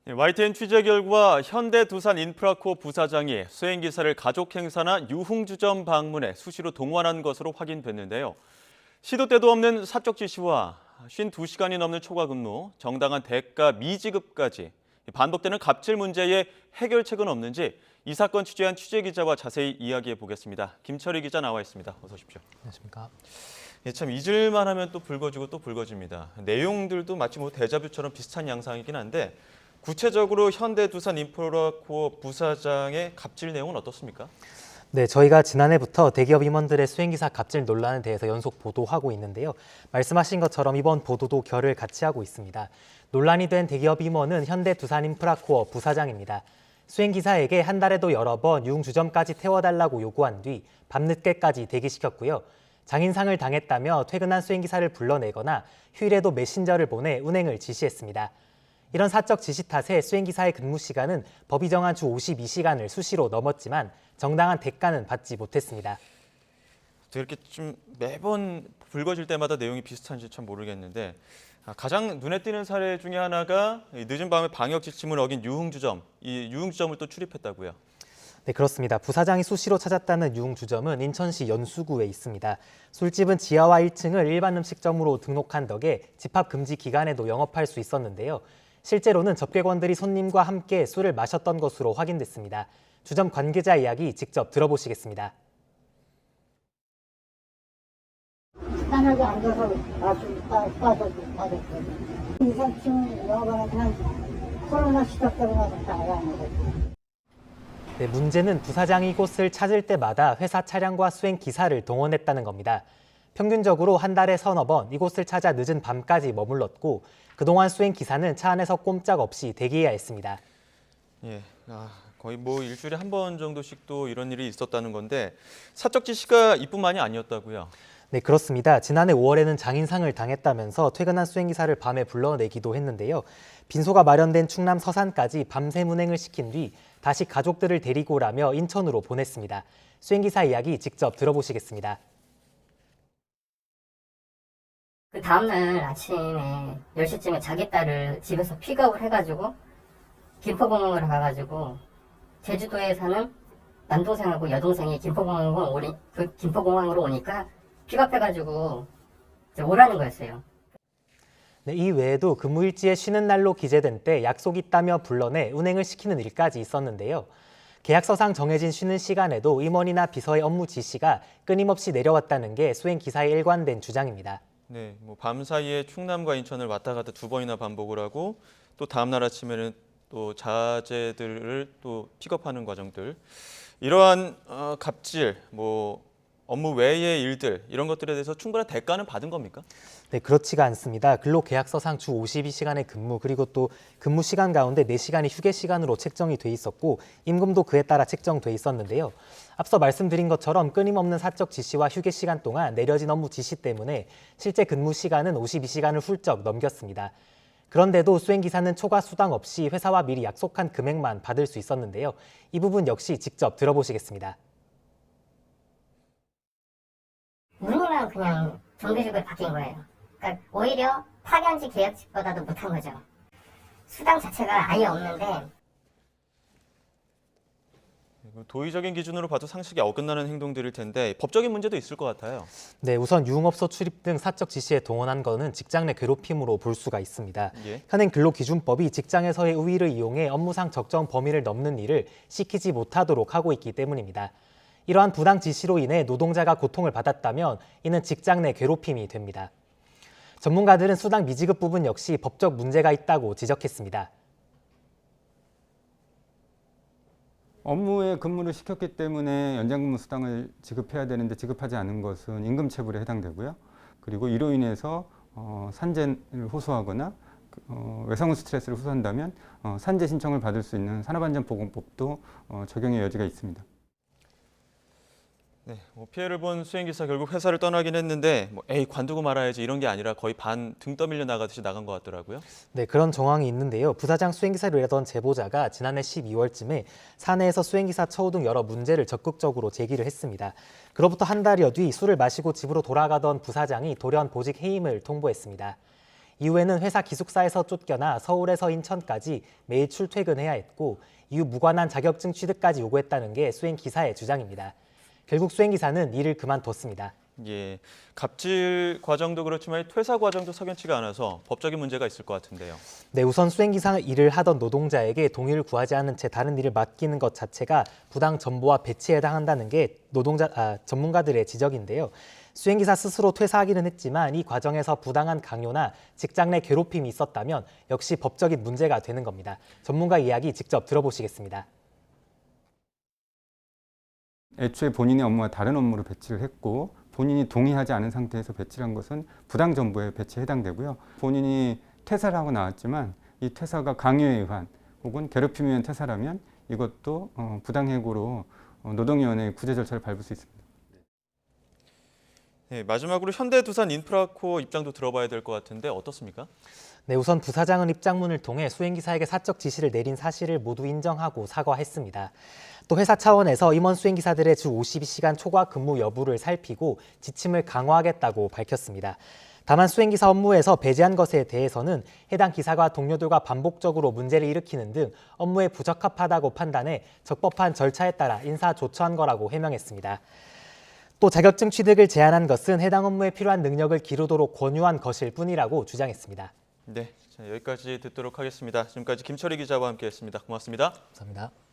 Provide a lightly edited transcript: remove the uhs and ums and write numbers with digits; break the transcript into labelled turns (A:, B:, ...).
A: YTN 취재 결과 현대두산인프라코어 부사장이 수행기사를 가족 행사나 유흥주점 방문에 수시로 동원한 것으로 확인됐는데요. 시도 때도 없는 사적 지시와 52시간이 넘는 초과 근무, 정당한 대가 미지급까지 반복되는 갑질 문제에 해결책은 없는지 이 사건 취재한 취재기자와 자세히 이야기해 보겠습니다. 김철희 기자 나와 있습니다. 어서 오십시오.
B: 안녕하십니까.
A: 참 잊을만 하면 또 붉어지고 또 붉어집니다. 내용들도 마치 데자뷰처럼 비슷한 양상이긴 한데 구체적으로 현대두산인프라코어 부사장의 갑질 내용은 어떻습니까?
B: 네, 저희가 지난해부터 대기업 임원들의 수행기사 갑질 논란에 대해서 연속 보도하고 있는데요. 말씀하신 것처럼 이번 보도도 결을 같이 하고 있습니다. 논란이 된 대기업 임원은 현대두산인프라코어 부사장입니다. 수행기사에게 한 달에도 여러 번 유흥주점까지 태워달라고 요구한 뒤 밤늦게까지 대기시켰고요. 장인상을 당했다며 퇴근한 수행기사를 불러내거나 휴일에도 메신저를 보내 운행을 지시했습니다. 이런 사적 지시 탓에 수행기사의 근무 시간은 법이 정한 주 52시간을 수시로 넘었지만 정당한 대가는 받지 못했습니다.
A: 이렇게 좀 매번 붉어질 때마다 내용이 비슷한지 참 모르겠는데 가장 눈에 띄는 사례 중에 하나가 늦은 밤에 방역 지침을 어긴 유흥주점, 이 유흥주점을 또 출입했다고요.
B: 네, 그렇습니다. 부사장이 수시로 찾았다는 유흥주점은 인천시 연수구에 있습니다. 술집은 지하와 1층을 일반 음식점으로 등록한 덕에 집합 금지 기간에도 영업할 수 있었는데요. 실제로는 접객원들이 손님과 함께 술을 마셨던 것으로 확인됐습니다. 주점 관계자 이야기 직접 들어보시겠습니다.
C: 편하게 앉아서 빠졌거든. 이삿짐 영업하는데 한 코로나 시작되고 나서 나가는 거지.
B: 네, 문제는 부사장이 이곳을 찾을 때마다 회사 차량과 수행 기사를 동원했다는 겁니다. 평균적으로 한 달에 서너 번 이곳을 찾아 늦은 밤까지 머물렀고 그동안 수행 기사는 차 안에서 꼼짝없이 대기해야 했습니다.
A: 예, 거의 일주일에 한 번 정도씩 또 이런 일이 있었다는 건데 사적 지시가 이뿐만이 아니었다고요?
B: 네, 그렇습니다. 지난해 5월에는 장인상을 당했다면서 퇴근한 수행기사를 밤에 불러내기도 했는데요. 빈소가 마련된 충남 서산까지 밤샘 운행을 시킨 뒤 다시 가족들을 데리고 오라며 인천으로 보냈습니다. 수행기사 이야기 직접 들어보시겠습니다.
D: 그 다음날 아침에 10시쯤에 자기 딸을 집에서 픽업을 해가지고 김포공항으로 가가지고 제주도에 사는 남동생하고 여동생이 김포공항으로 오니까 픽업해가지고 이제 오라는 거였어요.
B: 네, 이 외에도 근무일지에 쉬는 날로 기재된 때 약속 있다며 불러내 운행을 시키는 일까지 있었는데요. 계약서상 정해진 쉬는 시간에도 임원이나 비서의 업무 지시가 끊임없이 내려왔다는 게 수행기사의 일관된 주장입니다.
A: 네, 밤 사이에 충남과 인천을 왔다 갔다 두 번이나 반복을 하고 또 다음 날 아침에는 또 자재들을 또 픽업하는 과정들, 이러한 갑질, 업무 외의 일들 이런 것들에 대해서 충분한 대가는 받은 겁니까?
B: 네, 그렇지가 않습니다. 근로계약서상 주 52시간의 근무 그리고 또 근무 시간 가운데 4시간이 휴게 시간으로 책정이 돼 있었고 임금도 그에 따라 책정돼 있었는데요. 앞서 말씀드린 것처럼 끊임없는 사적 지시와 휴게 시간 동안 내려진 업무 지시 때문에 실제 근무 시간은 52시간을 훌쩍 넘겼습니다. 그런데도 수행기사는 초과 수당 없이 회사와 미리 약속한 금액만 받을 수 있었는데요. 이 부분 역시 직접 들어보시겠습니다.
D: 문의만 그냥 정규직으로 바뀐 거예요. 그러니까 오히려 파견직 계약직보다도 못한 거죠. 수당 자체가 아예 없는데
A: 도의적인 기준으로 봐도 상식에 어긋나는 행동들일 텐데 법적인 문제도 있을 것 같아요.
B: 네, 우선 유흥업소 출입 등 사적 지시에 동원한 것은 직장 내 괴롭힘으로 볼 수가 있습니다.
A: 예.
B: 현행 근로기준법이 직장에서의 우위를 이용해 업무상 적정 범위를 넘는 일을 시키지 못하도록 하고 있기 때문입니다. 이러한 부당 지시로 인해 노동자가 고통을 받았다면 이는 직장 내 괴롭힘이 됩니다. 전문가들은 수당 미지급 부분 역시 법적 문제가 있다고 지적했습니다.
E: 업무에 근무를 시켰기 때문에 연장근무 수당을 지급해야 되는데 지급하지 않은 것은 임금체불에 해당되고요. 그리고 이로 인해서 산재를 호소하거나 외상후 스트레스를 호소한다면 산재 신청을 받을 수 있는 산업안전보건법도 적용의 여지가 있습니다.
A: 네, 피해를 본 수행기사 결국 회사를 떠나긴 했는데 에이 관두고 말아야지 이런 게 아니라 거의 등 떠밀려 나가듯이 나간 것 같더라고요.
B: 네, 그런 정황이 있는데요. 부사장 수행기사를 일하던 제보자가 지난해 12월쯤에 사내에서 수행기사 처우 등 여러 문제를 적극적으로 제기를 했습니다. 그로부터 한 달여 뒤 술을 마시고 집으로 돌아가던 부사장이 돌연 보직 해임을 통보했습니다. 이후에는 회사 기숙사에서 쫓겨나 서울에서 인천까지 매일 출퇴근해야 했고 이후 무관한 자격증 취득까지 요구했다는 게 수행기사의 주장입니다. 결국 수행기사는 일을 그만뒀습니다.
A: 예, 갑질 과정도 그렇지만 퇴사 과정도 석연치가 않아서 법적인 문제가 있을 것 같은데요.
B: 네, 우선 수행기사 일을 하던 노동자에게 동의를 구하지 않은 채 다른 일을 맡기는 것 자체가 부당 전보와 배치에 해당한다는 게 전문가들의 지적인데요. 수행기사 스스로 퇴사하기는 했지만 이 과정에서 부당한 강요나 직장 내 괴롭힘이 있었다면 역시 법적인 문제가 되는 겁니다. 전문가 이야기 직접 들어보시겠습니다.
E: 애초에 본인의 업무와 다른 업무로 배치를 했고 본인이 동의하지 않은 상태에서 배치를 한 것은 부당 정보에 배치에 해당되고요. 본인이 퇴사를 하고 나왔지만 이 퇴사가 강요에 의한 혹은 괴롭힘에 의한 퇴사라면 이것도 부당해고로 노동위원회의 구제 절차를 밟을 수 있습니다.
A: 네, 마지막으로 현대두산인프라코 입장도 들어봐야 될 것 같은데 어떻습니까?
B: 네, 우선 부사장은 입장문을 통해 수행기사에게 사적 지시를 내린 사실을 모두 인정하고 사과했습니다. 또 회사 차원에서 임원 수행기사들의 주 52시간 초과 근무 여부를 살피고 지침을 강화하겠다고 밝혔습니다. 다만 수행기사 업무에서 배제한 것에 대해서는 해당 기사가 동료들과 반복적으로 문제를 일으키는 등 업무에 부적합하다고 판단해 적법한 절차에 따라 인사조처한 거라고 해명했습니다. 또 자격증 취득을 제한한 것은 해당 업무에 필요한 능력을 기르도록 권유한 것일 뿐이라고 주장했습니다.
A: 네, 자, 여기까지 듣도록 하겠습니다. 지금까지 김철희 기자와 함께했습니다. 고맙습니다.
B: 감사합니다.